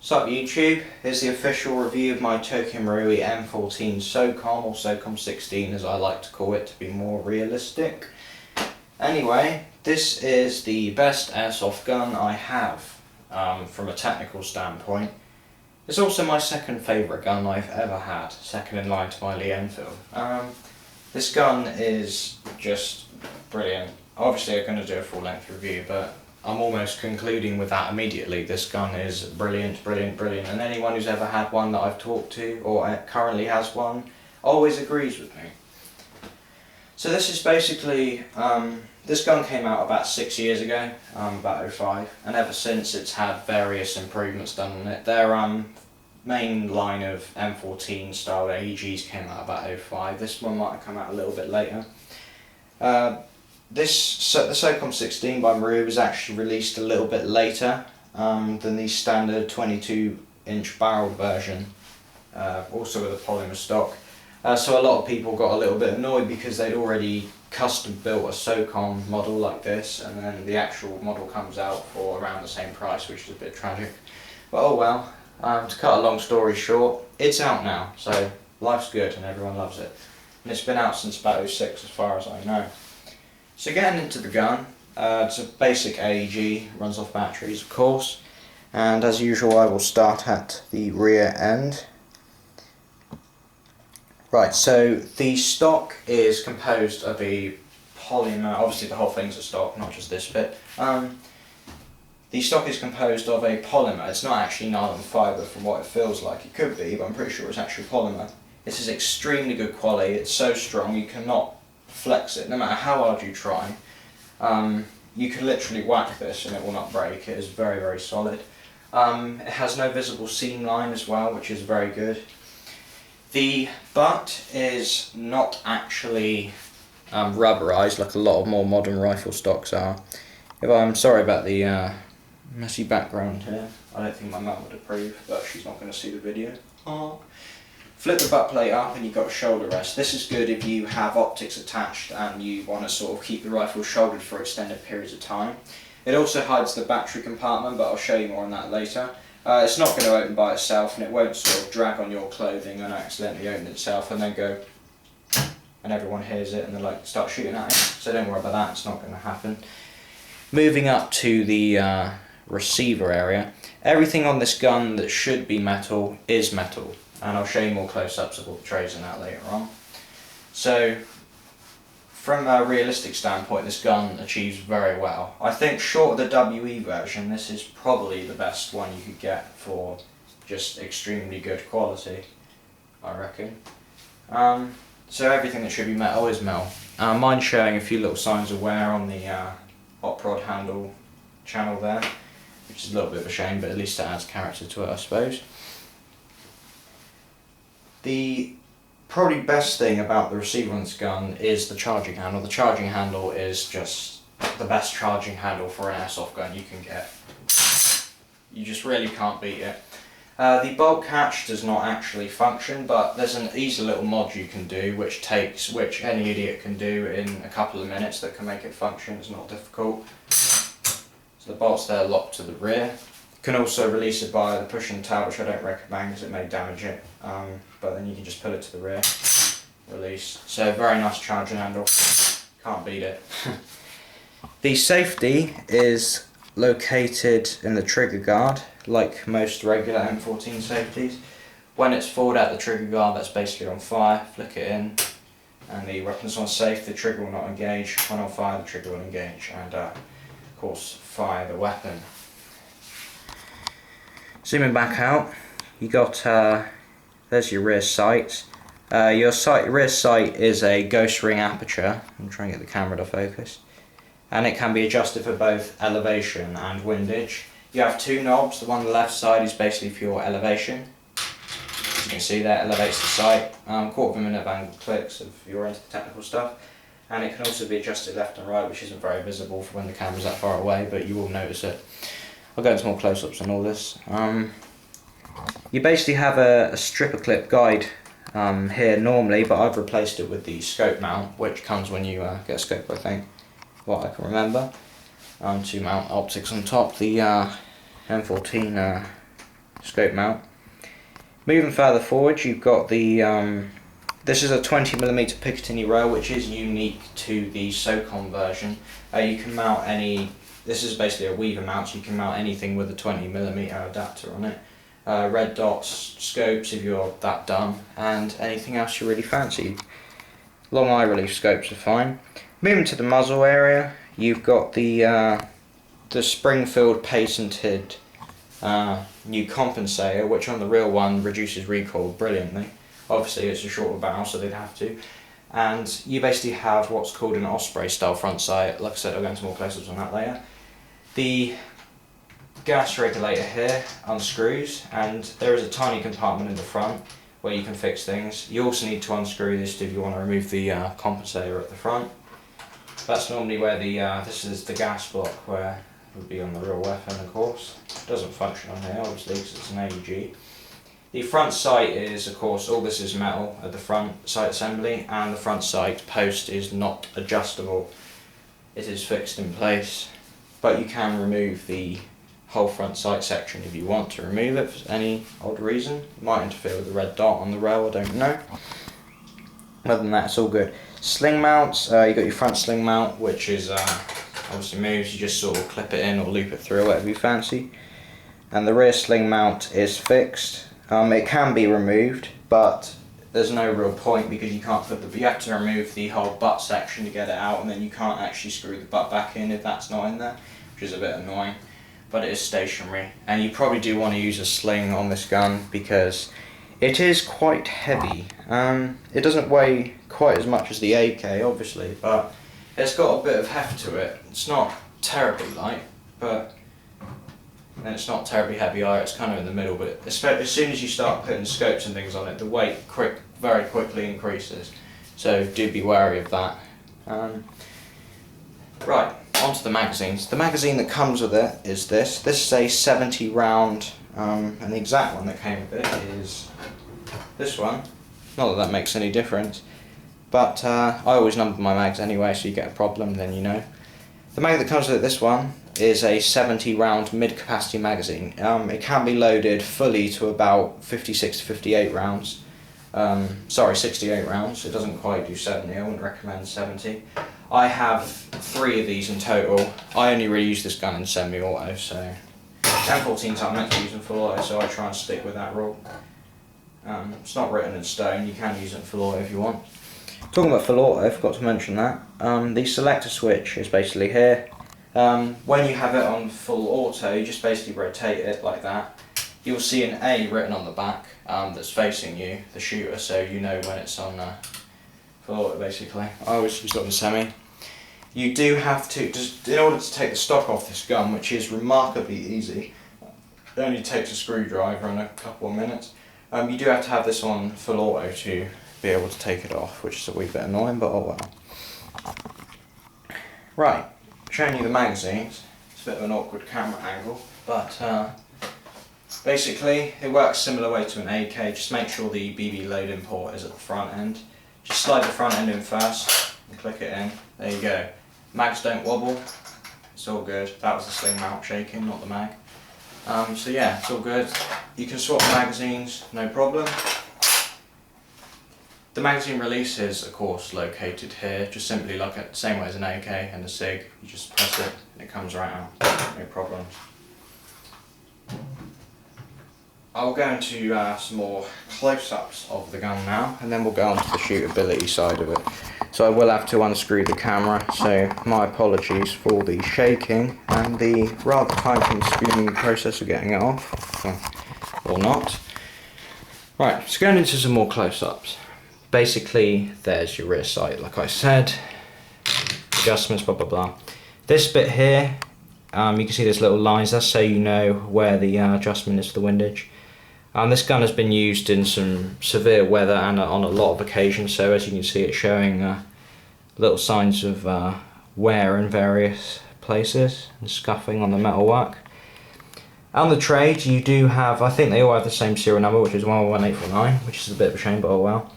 What's up YouTube? Here's the official review of my Tokyo Marui M14 SOCOM, or SOCOM 16 as I like to call it to be more realistic. Anyway, this is the best airsoft gun I have from a technical standpoint. It's also my second favourite gun I've ever had, second in line to my Lee Enfield. This gun is just brilliant. Obviously I'm going to do a full length review, but I'm almost concluding with that immediately. This gun is brilliant, brilliant, brilliant, and anyone who's ever had one that I've talked to or currently has one always agrees with me. So this is basically, this gun came out about 6 years ago, about 05, and ever since it's had various improvements done on it. Their main line of M14 style AEGs came out about 05, this one might have come out a little bit later. The SOCOM 16 by Marui was actually released a little bit later than the standard 22-inch barreled version, also with a polymer stock. So a lot of people got a little bit annoyed because they'd already custom built a SOCOM model like this, and then the actual model comes out for around the same price, which is a bit tragic. But oh well, to cut a long story short, it's out now, so life's good and everyone loves it. And it's been out since about 06 as far as I know. So getting into the gun, it's a basic AEG, runs off batteries of course, and as usual I will start at the rear end. Right, so the stock is composed of a polymer, obviously the whole thing's a stock, not just this bit. The stock is composed of a polymer. It's not actually nylon fibre from what it feels like. It could be, but I'm pretty sure it's actually polymer. This is extremely good quality, it's so strong you cannot flex it, no matter how hard you try. You can literally whack this and it will not break. It is very, very solid. It has no visible seam line as well, which is very good. The butt is not actually rubberized like a lot of more modern rifle stocks are. I'm sorry about the messy background here. I don't think my mum would approve, but she's not going to see the video. Flip the butt plate up and you've got a shoulder rest. This is good if you have optics attached and you want to sort of keep the rifle shouldered for extended periods of time. It also hides the battery compartment, but I'll show you more on that later. It's not going to open by itself, and it won't sort of drag on your clothing and accidentally open itself and then go and everyone hears it and they like start shooting at it. So don't worry about that, it's not going to happen. Moving up to the receiver area, everything on this gun that should be metal is metal. And I'll show you more close-ups of all the trays and that later on. So, from a realistic standpoint, this gun achieves very well. I think short of the WE version, this is probably the best one you could get for just extremely good quality, I reckon. So everything that should be metal is metal. Mine's showing a few little signs of wear on the hot prod handle channel there, which is a little bit of a shame, but at least it adds character to it, I suppose. The probably best thing about the receiver on this gun is the charging handle. The charging handle is just the best charging handle for an airsoft gun you can get. You just really can't beat it. The bolt catch does not actually function, but there's an easy little mod you can do which any idiot can do in a couple of minutes that can make it function. It's not difficult. So the bolt's there locked to the rear. You can also release it by the push and tab, which I don't recommend because it may damage it, but then you can just pull it to the rear, release. So very nice charging handle, can't beat it. The safety is located in the trigger guard, like most regular M14 safeties. When it's forward at the trigger guard, that's basically on fire, flick it in, and the weapon's on safe, the trigger will not engage. When on fire, the trigger will engage, and of course fire the weapon. Zooming back out, you got, there's your rear sight. Your rear sight is a ghost ring aperture. I'm trying to get the camera to focus. And it can be adjusted for both elevation and windage. You have two knobs. The one on the left side is basically for your elevation. As you can see there, elevates the sight. Quarter of a minute of angled clicks if you're into the technical stuff. And it can also be adjusted left and right, which isn't very visible for when the camera's that far away, but you will notice it. I'll go into more close-ups on all this. You basically have a stripper clip guide here normally, but I've replaced it with the scope mount, which comes when you get a scope, I think, what I can remember, to mount optics on top. The M14 scope mount. Moving further forward, you've got the this is a 20mm Picatinny rail, which is unique to the SOCOM version. You can mount any. This is basically a weaver mount, so you can mount anything with a 20mm adapter on it. Red dots, scopes if you're that dumb, and anything else you really fancy. Long eye relief scopes are fine. Moving to the muzzle area, you've got the Springfield patented new compensator, which on the real one reduces recoil brilliantly. Obviously it's a shorter barrel, so they'd have to. And you basically have what's called an Osprey style front sight. Like I said, I'll go into more close-ups on that later. The gas regulator here unscrews, and there is a tiny compartment in the front where you can fix things. You also need to unscrew this if you want to remove the compensator at the front. That's normally where the this is the gas block where it would be on the real weapon, of course. It doesn't function on here obviously because it's an AUG. The front sight is, of course, all this is metal at the front sight assembly, and the front sight post is not adjustable. It is fixed in place, but you can remove the whole front sight section if you want to remove it for any odd reason. It might interfere with the red dot on the rail, I don't know. Other than that, it's all good. Sling mounts, you got your front sling mount, which is obviously moves. You just sort of clip it in or loop it through, whatever you fancy. And the rear sling mount is fixed. It can be removed, but there's no real point because you can't put you have to remove the whole butt section to get it out, and then you can't actually screw the butt back in if that's not in there, which is a bit annoying. But it is stationary, and you probably do want to use a sling on this gun because it is quite heavy. It doesn't weigh quite as much as the AK, obviously, but it's got a bit of heft to it. It's not terribly light, but and it's not terribly heavy either. It's kind of in the middle, but as soon as you start putting scopes and things on it, the weight very quickly increases. So do be wary of that. Right, onto the magazines. The magazine that comes with it is this. This is a 70 round, and the exact one that came with it is this one. Not that that makes any difference, but I always number my mags anyway, so you get a problem, then you know. The mag that comes with it, this one, is a 70 round mid-capacity magazine. It can be loaded fully to about 56 to 58 rounds. Sorry, 68 rounds. It doesn't quite do 70, I wouldn't recommend 70. I have 3 of these in total. I only really use this gun in semi-auto, so M14s I'm meant to use in full auto, so I try and stick with that rule. It's not written in stone, you can use it in full auto if you want. Talking about full auto, I forgot to mention that. The Selector Switch is basically here. When you have it on full auto, you just basically rotate it like that. You'll see an A written on the back that's facing you, the shooter, so you know when it's on full auto basically. I always use it on the semi. You do have to, just in order to take the stock off this gun, which is remarkably easy, it only takes a screwdriver and a couple of minutes, you do have to have this on full auto to be able to take it off, which is a wee bit annoying, but oh well. Right. Showing you the magazines. It's a bit of an awkward camera angle, but basically it works similar way to an AK. Just make sure the BB load-in port is at the front end. Just slide the front end in first and click it in. There you go. Mags don't wobble. It's all good. That was the sling mount shaking, not the mag. So yeah, it's all good. You can swap magazines, no problem. The magazine release is, of course, located here, just simply like the same way as an AK and a SIG. You just press it and it comes right out, no problems. I'll go into some more close-ups of the gun now, and then we'll go on to the shootability side of it. So I will have to unscrew the camera, so my apologies for the shaking and the rather time-consuming process of getting it off, or not. Right, so going into some more close-ups. Basically, there's your rear sight, like I said, adjustments, blah blah blah. This bit here, you can see there's little lines, that's so you know where the adjustment is for the windage. This gun has been used in some severe weather and on a lot of occasions, so as you can see it's showing little signs of wear in various places and scuffing on the metalwork. On the trade you do have, I think they all have the same serial number, which is 111849, which is a bit of a shame, but oh well.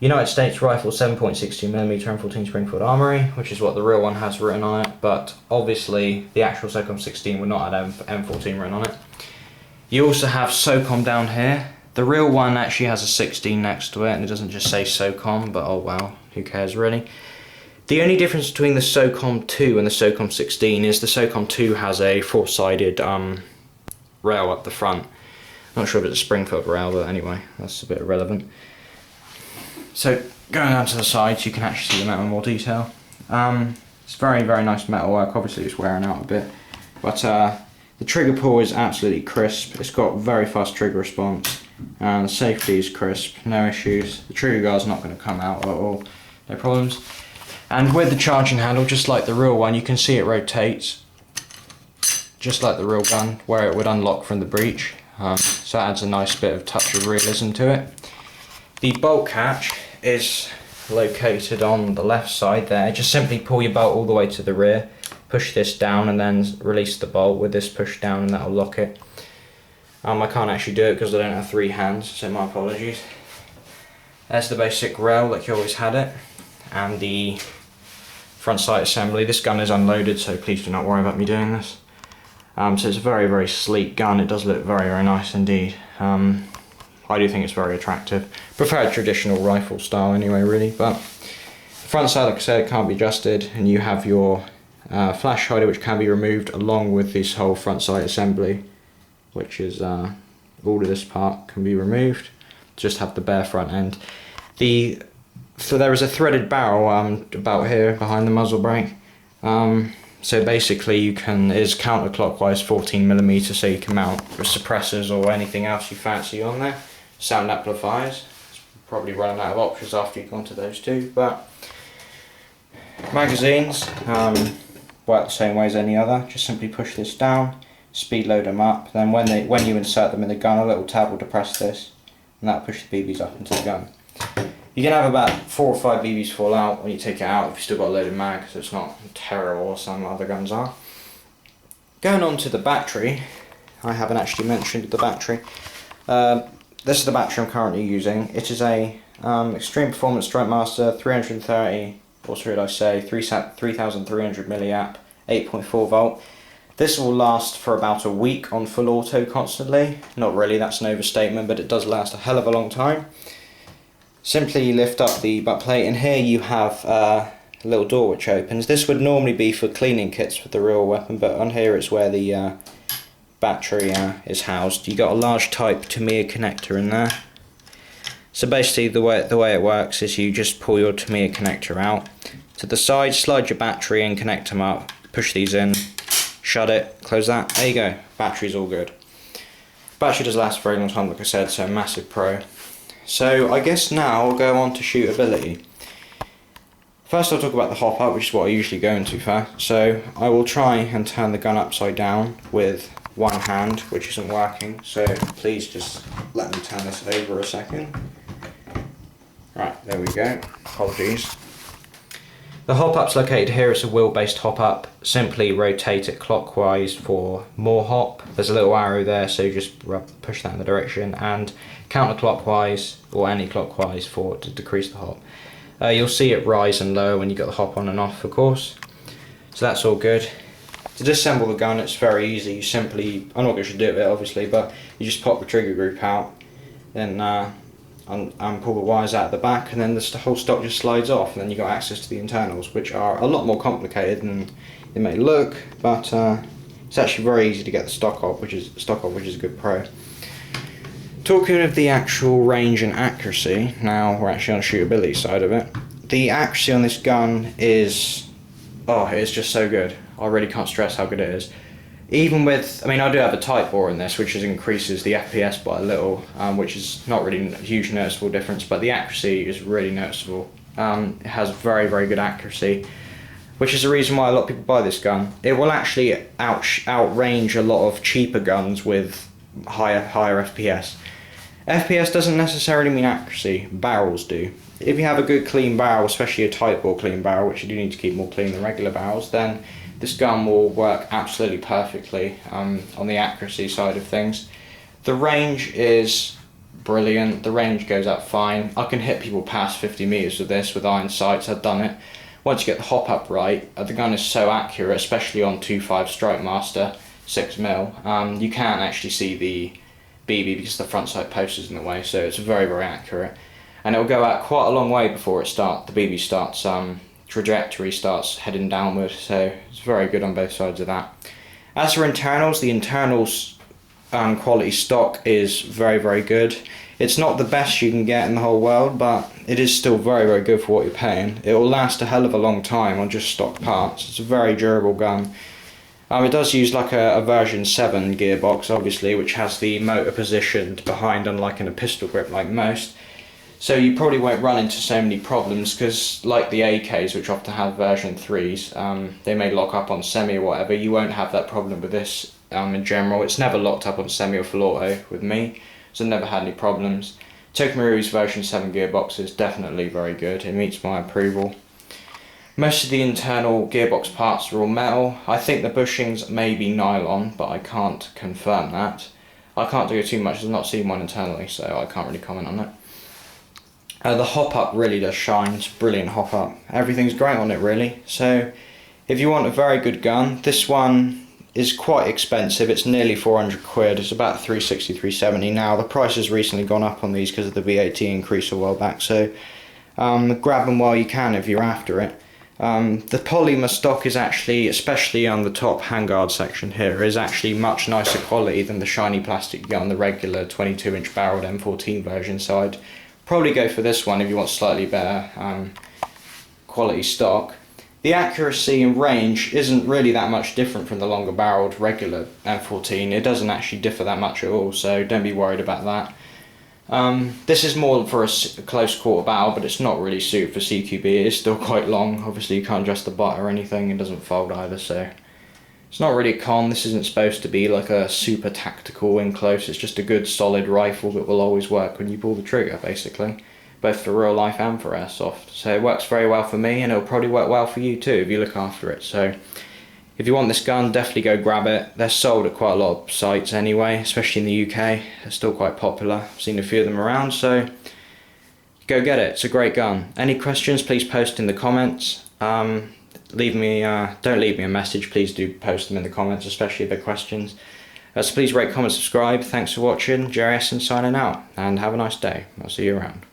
United States Rifle 7.62mm M14 Springfield Armory, which is what the real one has written on it, but obviously the actual SOCOM 16 would not have M14 written on it. You also have SOCOM down here. The real one actually has a 16 next to it, and it doesn't just say SOCOM, but oh well, who cares really. The only difference between the SOCOM 2 and the SOCOM 16 is the SOCOM 2 has a four-sided rail up the front. Not sure if it's a spring-filled rail, but anyway, that's a bit irrelevant. So going down to the sides, you can actually see the metal in more detail. It's very, very nice metalwork. Obviously it's wearing out a bit, but the trigger pull is absolutely crisp. It's got very fast trigger response, and the safety is crisp, no issues. The trigger guard's not going to come out at all, no problems. And with the charging handle, just like the real one, you can see it rotates, just like the real gun, where it would unlock from the breech. So it adds a nice bit of touch of realism to it. The bolt catch is located on the left side there. Just simply pull your bolt all the way to the rear, push this down and then release the bolt with this push down, and that'll lock it. I can't actually do it because I don't have three hands, so my apologies. There's the basic rail like you always had it, and the front sight assembly. This gun is unloaded, so please do not worry about me doing this. So it's a very, very sleek gun. It does look very, very nice indeed. I do think it's very attractive. Prefer a traditional rifle style anyway, really, but the front side, like I said, can't be adjusted, and you have your flash hider, which can be removed along with this whole front sight assembly, which is all of this part can be removed. Just have the bare front end. So there is a threaded barrel about here behind the muzzle brake. So basically you can, it is counterclockwise 14mm, so you can mount suppressors or anything else you fancy on there. Sound amplifiers. It's probably running out of options after you've gone to those two, but magazines work the same way as any other. Just simply push this down, speed load them up, then when you insert them in the gun, a little tab will depress this, and that'll push the BBs up into the gun. You can have about 4 or 5 BBs fall out when you take it out if you've still got a loaded mag, so it's not terrible as some other guns are. Going on to the battery, I haven't actually mentioned the battery. This is the battery I'm currently using. It is a Extreme Performance Strike Master 330, or should I say 3300 milliamp, 8.4 volt. This will last for about a week on full auto constantly. Not really, that's an overstatement, but it does last a hell of a long time. Simply lift up the butt plate, and here you have a little door which opens. This would normally be for cleaning kits with the real weapon, but on here it's where the battery is housed. You got a large type Tamiya connector in there. So basically the way it works is you just pull your Tamiya connector out to the side, slide your battery and connect them up, push these in, shut it, close that, there you go, battery's all good. Battery does last a very long time, like I said, so massive pro. So I guess now I'll go on to shootability. First I'll talk about the hop up, which is what I usually go into first. So I will try and turn the gun upside down with one hand, which isn't working, so please just let me turn this over a second. Right, there we go, apologies. The hop up's located here. It's a wheel-based hop up. Simply rotate it clockwise for more hop. There's a little arrow there, so you just push that in the direction, and counterclockwise or anti-clockwise to decrease the hop. You'll see it rise and lower when you got the hop on and off, of course. So that's all good. To disassemble the gun, it's very easy. You simply, I'm not going to do it obviously, but you just pop the trigger group out, then pull the wires out the back, and then the whole stock just slides off, and then you got access to the internals, which are a lot more complicated than they may look, but it's actually very easy to get the stock off, which is a good pro. Talking of the actual range and accuracy, now we're actually on the shootability side of it. The accuracy on this gun is, it's just so good. I really can't stress how good it is. Even with, I mean, I do have a tight bore in this, which increases the FPS by a little, which is not really a huge noticeable difference, but the accuracy is really noticeable. It has very, very good accuracy, which is the reason why a lot of people buy this gun. It will actually outrange a lot of cheaper guns with higher FPS. FPS doesn't necessarily mean accuracy, barrels do. If you have a good clean barrel, especially a tight bore clean barrel, which you do need to keep more clean than regular barrels, then this gun will work absolutely perfectly on the accuracy side of things. The range is brilliant, the range goes up fine. I can hit people past 50 meters with this with iron sights, I've done it. Once you get the hop up right, the gun is so accurate, especially on 2.5 Strike Master. 6mm. You can't actually see the BB because the front sight post is in the way, so it's very, very accurate. And it'll go out quite a long way before the BB starts, trajectory starts heading downward, so it's very good on both sides of that. As for internals, the internals quality stock is very, very good. It's not the best you can get in the whole world, but it is still very, very good for what you're paying. It will last a hell of a long time on just stock parts. It's a very durable gun. It does use like a version 7 gearbox, obviously, which has the motor positioned behind, unlike in a pistol grip like most. So you probably won't run into so many problems, because like the AKs, which often have version 3s, they may lock up on semi or whatever. You won't have that problem with this in general. It's never locked up on semi or full auto with me, so I've never had any problems. Tokyo Marui's version 7 gearbox is definitely very good. It meets my approval. Most of the internal gearbox parts are all metal. I think the bushings may be nylon, but I can't confirm that. I can't do too much, I've not seen one internally, so I can't really comment on it. The hop-up really does shine. It's a brilliant hop-up. Everything's great on it, really. So if you want a very good gun, this one is quite expensive. It's nearly 400 quid. It's about 360, 370 now. The price has recently gone up on these because of the VAT increase a while back, so grab them while you can if you're after it. The polymer stock is actually, especially on the top handguard section here, is actually much nicer quality than the shiny plastic you get on the regular 22-inch barreled M14 version, so I'd probably go for this one if you want slightly better quality stock. The accuracy and range isn't really that much different from the longer barreled regular M14. It doesn't actually differ that much at all, so don't be worried about that. This is more for a close quarter barrel, but it's not really suited for CQB. It is still quite long. Obviously you can't adjust the butt or anything. It doesn't fold either, so it's not really a con. This isn't supposed to be like a super tactical in close. It's just a good solid rifle that will always work when you pull the trigger, basically, both for real life and for airsoft. So it works very well for me, and it'll probably work well for you too if you look after it. So if you want this gun, definitely go grab it. They're sold at quite a lot of sites anyway, especially in the UK. They're still quite popular. I've seen a few of them around, so go get it. It's a great gun. Any questions, please post in the comments. Don't leave me a message. Please do post them in the comments, especially if they're questions. So please rate, comment, subscribe. Thanks for watching. Jerry Essen signing out, and have a nice day. I'll see you around.